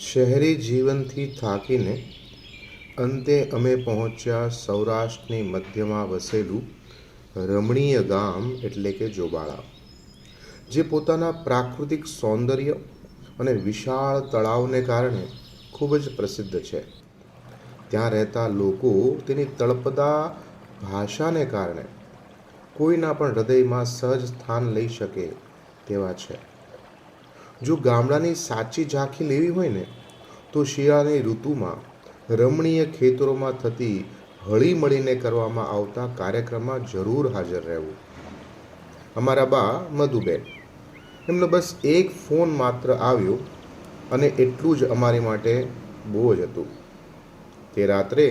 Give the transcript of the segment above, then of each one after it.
શહેરી જીવનથી થાકીને અંતે અમે પહોંચ્યા સૌરાષ્ટ્રની મધ્યમાં વસેલું રમણીય ગામ એટલે કે જોબાળા, જે પોતાના પ્રાકૃતિક સૌંદર્ય અને વિશાળ તળાવને કારણે ખૂબ જ પ્રસિદ્ધ છે. ત્યાં રહેતા લોકો તેની તળપદા ભાષાને કારણે કોઈના પણ હૃદયમાં સહજ સ્થાન લઈ શકે તેવા છે. જો ગામડાની સાચી ઝાંખી લેવી હોય ને તો શિયાળાની ઋતુમાં રમણીય ખેતરોમાં થતી હળી મળીને કરવામાં આવતા કાર્યક્રમમાં જરૂર હાજર રહેવું. અમારા બા મધુબેન, એમનો બસ એક ફોન માત્ર આવ્યો અને એટલું જ અમારી માટે બહુ જ હતું. તે રાત્રે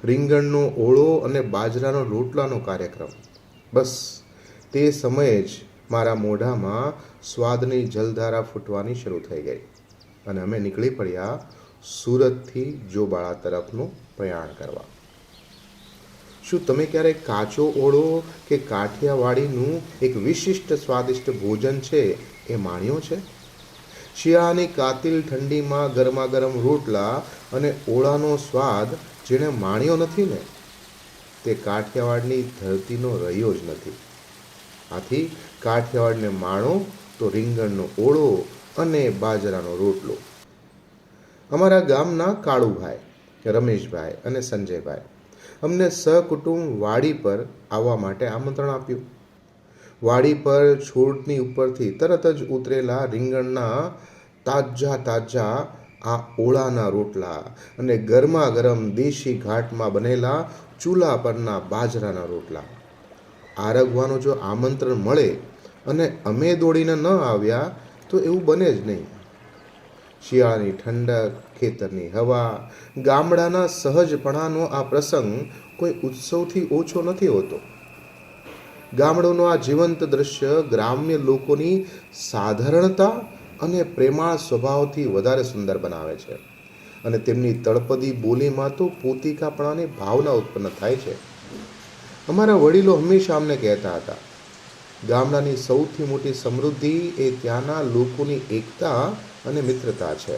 રીંગણનો ઓળો અને બાજરાનો રોટલાનો કાર્યક્રમ. બસ તે સમયે જ મારા મોઢામાં સ્વાદની જલધારા ફૂટવાની શરૂ થઈ ગઈ અને અમે નીકળી પડ્યા સુરતથી જોબાળા તરફનું પ્રયાણ કરવા. શું તમે ક્યારેક કાચો ઓળો કે કાઠિયાવાડીનું એક વિશિષ્ટ સ્વાદિષ્ટ ભોજન છે એ માણ્યો છે? શિયાળાની કાતિલ ઠંડીમાં ગરમા ગરમ રોટલા અને ઓળાનો સ્વાદ જેણે માણ્યો નથી ને, તે કાઠિયાવાડની ધરતીનો રહ્યો જ નથી. આથી કાઠિયાવાડને માણો તો રીંગણનો ઓળો અને બાજરાનો રોટલો. અમારા ગામના કાળુભાઈ, રમેશભાઈ અને સંજયભાઈ અમને સહકુટુંબ વાડી પર આવવા માટે આમંત્રણ આપ્યું. વાડી પર છોડની ઉપરથી તરત જ ઉતરેલા રીંગણના તાજા આ ઓળાના રોટલા અને ગરમા ગરમ દેશી ઘાટમાં બનેલા ચૂલા પરના બાજરાના રોટલા. આરગવાનું જો આમંત્રણ મળે અને અમે દોડીને ન આવ્યા તો એવું બને જ નહીં. શિયાળાની ઠંડક, ખેતરની હવા, ગામડાના સહજપણાનો આ પ્રસંગ કોઈ ઉત્સવથી ઓછો નથી હોતો. ગામડુંનું આ જીવંત દ્રશ્ય ગ્રામ્ય લોકોની સાધારણતા અને પ્રેમાળ સ્વભાવથી વધારે સુંદર બનાવે છે અને તેમની તળપદી બોલીમાં તો પોતિકાપણાની ભાવના ઉત્પન્ન થાય છે. અમારા વડીલો હંમેશા અમને કહેતા હતા, ગામડાની સૌથી મોટી સમૃદ્ધિ એ ત્યાંના લોકોની એકતા અને મિત્રતા છે.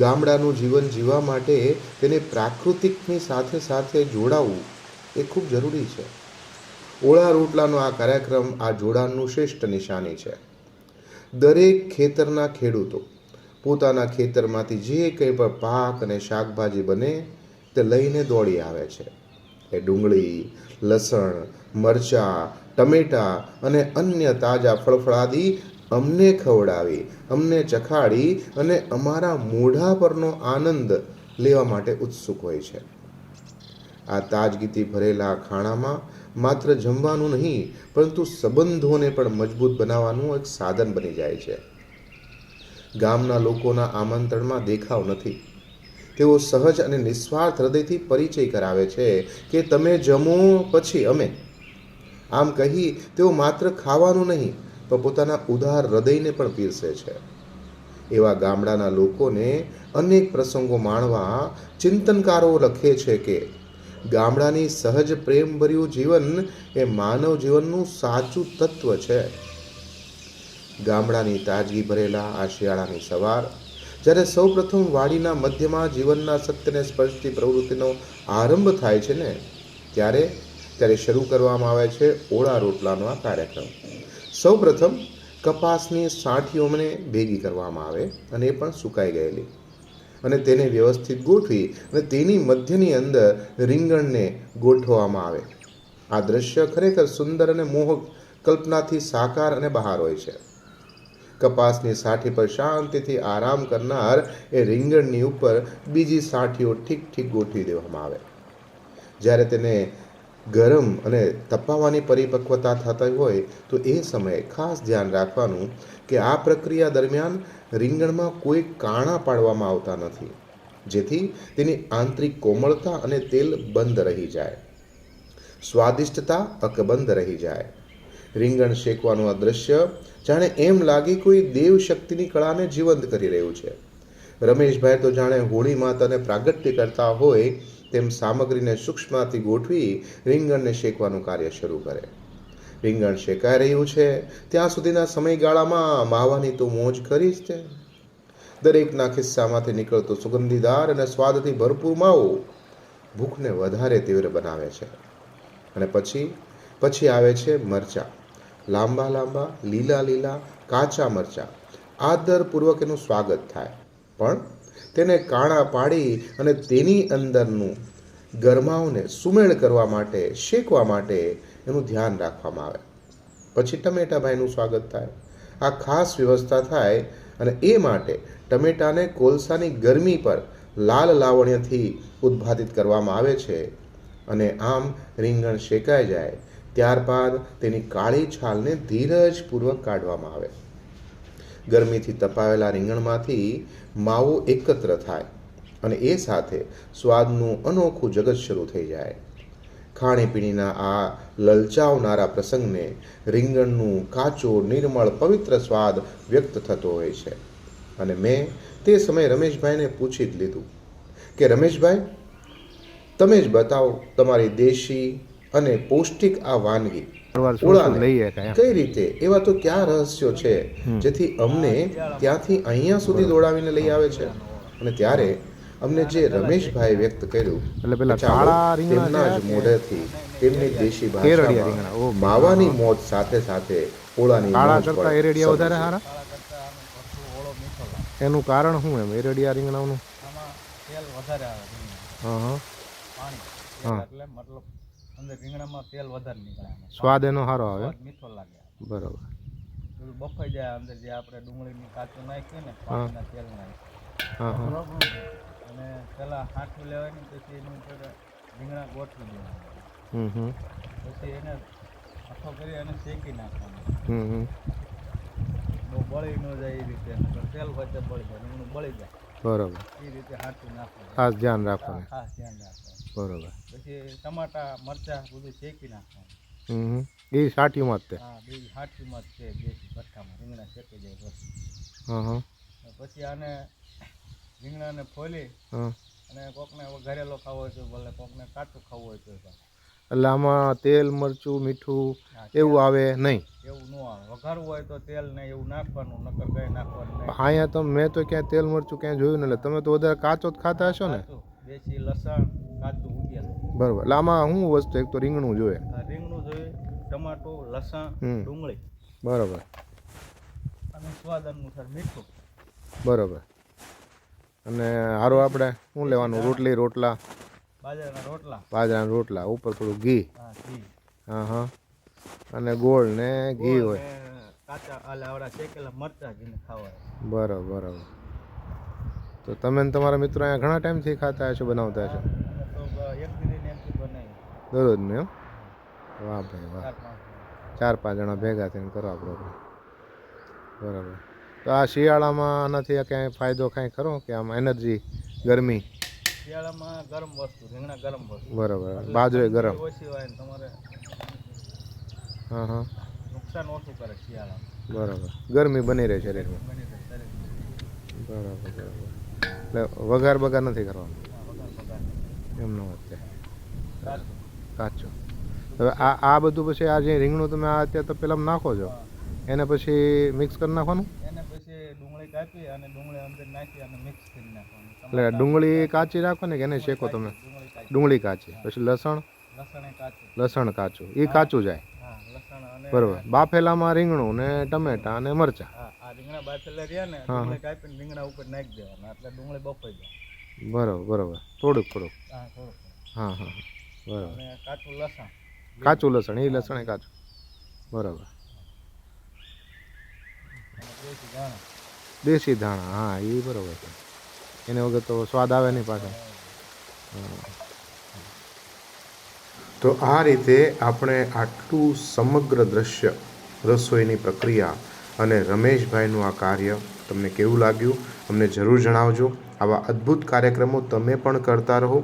ગામડાનું જીવન જીવવા માટે તેને પ્રાકૃતિકની સાથે સાથે જોડાવવું એ ખૂબ જરૂરી છે. ઓળા રોટલાનો આ કાર્યક્રમ આ જોડાણનું શ્રેષ્ઠ નિશાની છે. દરેક ખેતરના ખેડૂતો પોતાના ખેતરમાંથી જે કંઈ પણ પાક અને શાકભાજી બને તે લઈને દોડી આવે છે. એ ડુંગળી, લસણ, મરચાં, ટમેટાં અને અન્ય તાજા ફળફળાદી અમને ખવડાવી, અમને ચખાડી અને અમારા મોઢા પરનો આનંદ લેવા માટે ઉત્સુક હોય છે. આ તાજગીથી ભરેલા ખાણામાં માત્ર જમવાનું નહીં પરંતુ સંબંધોને પણ મજબૂત બનાવવાનું એક સાધન બની જાય છે. ગામના લોકોના આમંત્રણમાં દેખાવ નથી. તેઓ સહજ અને નિસ્વાર્થ હૃદયથી પરિચય કરાવે છે કે તમે જમો પછી અમે. આમ કહી તેઓ માત્ર ખાવાનું નહીં પણ પોતાના ઉદાર હૃદયને પણ પીરસે છે. એવા ગામડાના લોકોને અનેક પ્રસંગો માણવા ચિંતનકારો લખે છે કે ગામડાની સહજ પ્રેમભર્યું જીવન એ માનવ જીવનનું સાચું તત્વ છે. ગામડાની તાજગી ભરેલા આ શિયાળાની સવાર, જ્યારે સૌ પ્રથમ વાડીના મધ્યમાં જીવનના સત્યને સ્પર્શતી પ્રવૃત્તિનો આરંભ થાય છે ને, ત્યારે શરૂ કરવામાં આવે છે ઓળા રોટલાનો આ કાર્યક્રમ. સૌ પ્રથમ કપાસની સાંઠીઓને ભેગી કરવામાં આવે અને એ પણ સુકાઈ ગયેલી, અને તેને વ્યવસ્થિત ગોઠવી અને તેની મધ્યની અંદર રીંગણને ગોઠવવામાં આવે. આ દ્રશ્ય ખરેખર સુંદર અને મોહક કલ્પનાથી સાકાર અને બહાર હોય છે. કપાસની સાઠી પર શાંતિથી આરામ કરનાર એ રીંગણની ઉપર બીજી સાઠીઓ ઠીક ગોઠવી દેવામાં આવે. જ્યારે તેને ગરમ અને તપાવવાની પરિપક્વતા થતી હોય તો એ સમયે ખાસ ધ્યાન રાખવાનું કે આ પ્રક્રિયા દરમિયાન રીંગણમાં કોઈ કાણા પાડવામાં આવતા નથી, જેથી તેની આંતરિક કોમળતા અને તેલ બંધ રહી જાય, સ્વાદિષ્ટતા અકબંધ રહી જાય. રીંગણ શેકવાનું આ દ્રશ્ય જાણે એમ લાગે કોઈ દેવ શક્તિની કળાને જીવંત કરી રહ્યું છે. રમેશભાઈ તો જાણે હોળી માતાને પ્રાગટ્ય કરતા હોય તેમ સામગ્રીને સૂક્ષ્મથી ગોઠવી રીંગણને શેકવાનું કાર્ય શરૂ કરે. રીંગણ શેકાઈ રહ્યું છે ત્યાં સુધીના સમયગાળામાં માવાની તો મોજ કરી જ છે. દરેકના ખિસ્સામાંથી નીકળતો સુગંધીદાર અને સ્વાદથી ભરપૂર માવો ભૂખને વધારે તીવ્ર બનાવે છે. અને પછી આવે છે મરચાં. લાંબા લાંબા લીલા લીલા કાચા મરચાં. આદરપૂર્વક એનું સ્વાગત થાય, પણ તેને કાણા પાડી અને તેની અંદરનું ગરમાવને સુમેળ કરવા માટે, શેકવા માટે એનું ધ્યાન રાખવામાં આવે. પછી ટમેટાભાઈનું સ્વાગત થાય. આ ખાસ વ્યવસ્થા થાય અને એ માટે ટમેટાને કોલસાની ગરમી પર લાલ લાવણ્યથી ઉદ્ભાતિત કરવામાં આવે છે. અને આમ રીંગણ શેકાઈ જાય ત્યારબાદ તેની કાળી છાલને ધીરજપૂર્વક કાઢવામાં આવે. ગરમીથી તપાવેલા રીંગણમાંથી માવો એકત્ર થાય અને એ સાથે સ્વાદનું અનોખું જગત શરૂ થઈ જાય. ખાણીપીણીના આ લલચાવનારા પ્રસંગને રીંગણનું કાચો નિર્મળ પવિત્ર સ્વાદ વ્યક્ત થતો હોય છે. અને મેં તે સમયે રમેશભાઈને પૂછી જ લીધું કે રમેશભાઈ, તમે જ બતાવો તમારી દેશી અને પૌષ્ટિક આ વાનગી ઓળાને કઈ રીતે, એવા તો ક્યાં રહસ્યો છે જેથી અમને ત્યાંથી અહીંયા સુધી દોડાવીને લઈ આવે છે. અને ત્યારે અમને જે રમેશભાઈ વ્યક્ત કર્યું, તેમના જ મોઢેથી તેમની દેશી ભાષામાં માવાની મોજ સાથે સાથે ઓળાની વધારે સારા. એનું કારણ શું એમ એરડિયા રીંગણાનું? તેલ વધારે આવે. હા, એટલે મતલબ અંદર રીંગણામાં તેલ વધારે નીકળે, સ્વાદ એનો સારો આવે, મીઠો લાગે. બરોબર. બધું બફાઈ જાય અંદર, જે આપણે ડુંગળીની કાચું નાખીએ ને પાણીના તેલ નાખીએ અને પેલા હાંઠું લેવાની, પછી એની ઉપર રીંગણા ગોઠવી દેવાના, પછી એને આખો કરી અને શેકી નાખવાનું. બહુ બળી ન જાય એ રીતે, તેલ વચ્ચે બળી જાય, રીંગણું બળી જાય. બરોબર. એ રીતે હાંઠું નાખવાનું, ખાસ ધ્યાન રાખવાનું. ખાસ ધ્યાન રાખવાનું. બરોબર. પછી ટમાટા મરચાં બધું શેકી નાખવાનું. એ સાટીમાં જ તે? હા, બે હાથીમાં જ છે દેશી ભઠ્ઠામાં રીંગણા શેકી જાય પછી. પછી આને રીંગણાને ફોલી અને કોકને વઘારેલો ખાવો હોય તો ભલે, કોકને કાચું ખાવું હોય તો. એટલે આમાં તેલ, મરચું, મીઠું એવું આવે નહીં? એવું ન આવે. વઘારવું હોય તો તેલ ને એવું નાખવાનું, નકર કંઈ નાખવાનું નહીં. અહીંયા તો મેં તો ક્યાંય તેલ મરચું ક્યાંય જોયું ને. એટલે તમે તો વધારે કાચો જ ખાતા હશો ને? દેશી લસણ કાચું ઉગેલું. બરોબર. એટલે આમાં શું વસ્તુ? એક તો રીંગણું જોઈએ, રીંગણું જોઈએ, ટમાટું, લસણ, ડુંગળી. બરોબર. અને સ્વાદ અનુસાર મીઠું. બરોબર. અને સારું આપણે શું લેવાનું? રોટલી, રોટલા? બાજરાના રોટલા. બાજરાના રોટલા ઉપર થોડું ઘી. હા, ઘી. અને ગોળ ને ઘી હોય. કાચા આવડા શેકેલા મરચાં ઘીને ખાવા. બરોબર, બરોબર. તો તમે ને તમારા મિત્રો અહીંયા ઘણા ટાઈમથી ખાતા હશો, બનાવતા હશો? દરરોજ ને? એમ? વાહ ભાઈ વાહ. 4-5 જણા ભેગા થઈને કરો આપણો. બરાબર. તો આ શિયાળામાં આનાથી ક્યાંય ફાયદો કાંઈ ખરો કે આમ એનર્જી, ગરમી? શિયાળામાં ગરમ વસ્તુ, રીંગણા ગરમ વસ્તુ. બરાબર. બાજરો ગરમ. ઓછી હોય ને તમારે નુકસાન ઓછું કરે શિયાળામાં. બરાબર. ગરમી બની રહે શરીરમાં. બરાબર, બરાબર. એટલે વઘાર બગાર નથી કરવાનો એમનો અત્યારે કાચો. હવે આ બધું પછી આ જે રીંગણું તમે આ અત્યારે તો પેલા નાખો છો, એને પછી મિક્સ કરી નાખવાનું? એને પછી ડુંગળી કાપી અને ડુંગળી અંદર નાખી અને મિક્સ કરી નાખવાનું. એટલે ડુંગળી કાચી રાખો ને કે એને શેકો તમે? ડુંગળી કાચી. પછી લસણ? લસણ કાચું. એ કાચું જાય. બરોબર. બાફેલામાં રીંગણું ને ટમેટા અને મરચાં. રીંગણા બાફેલા રહ્યા ને, ડુંગળી કાપીને રીંગણા ઉપર નાખી દેવાના, એટલે ડુંગળી બફાઈ જાય. બરોબર, બરોબર. થોડુંક. હા. બરોબર. કાચું લસણ. કાચું લસણ. એ લસણ એ કાચું. બરોબર. દેશી ધાણા. હા, એ બરોબર છે. એને વગર તો સ્વાદ આવે નહીં પાછો. તો આ રીતે આપણે આટલું સમગ્ર દ્રશ્ય, રસોઈની પ્રક્રિયા અને રમેશભાઈનું આ કાર્ય તમને કેવું લાગ્યું અમને જરૂર જણાવજો. આવા અદ્ભુત કાર્યક્રમો તમે પણ કરતા રહો,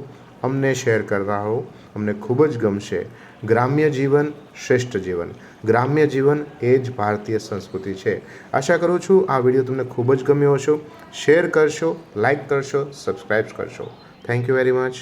અમને શેર કરતા રહો, અમને ખૂબ જ ગમશે. ગ્રામ્ય જીવન શ્રેષ્ઠ જીવન. ગ્રામ્ય જીવન એ જ ભારતીય સંસ્કૃતિ છે. આશા કરું છું આ વિડીયો તમને ખૂબ જ ગમ્યો હશો. શેર કરશો, લાઈક કરશો, સબસ્ક્રાઈબ કરશો. Thank you very much.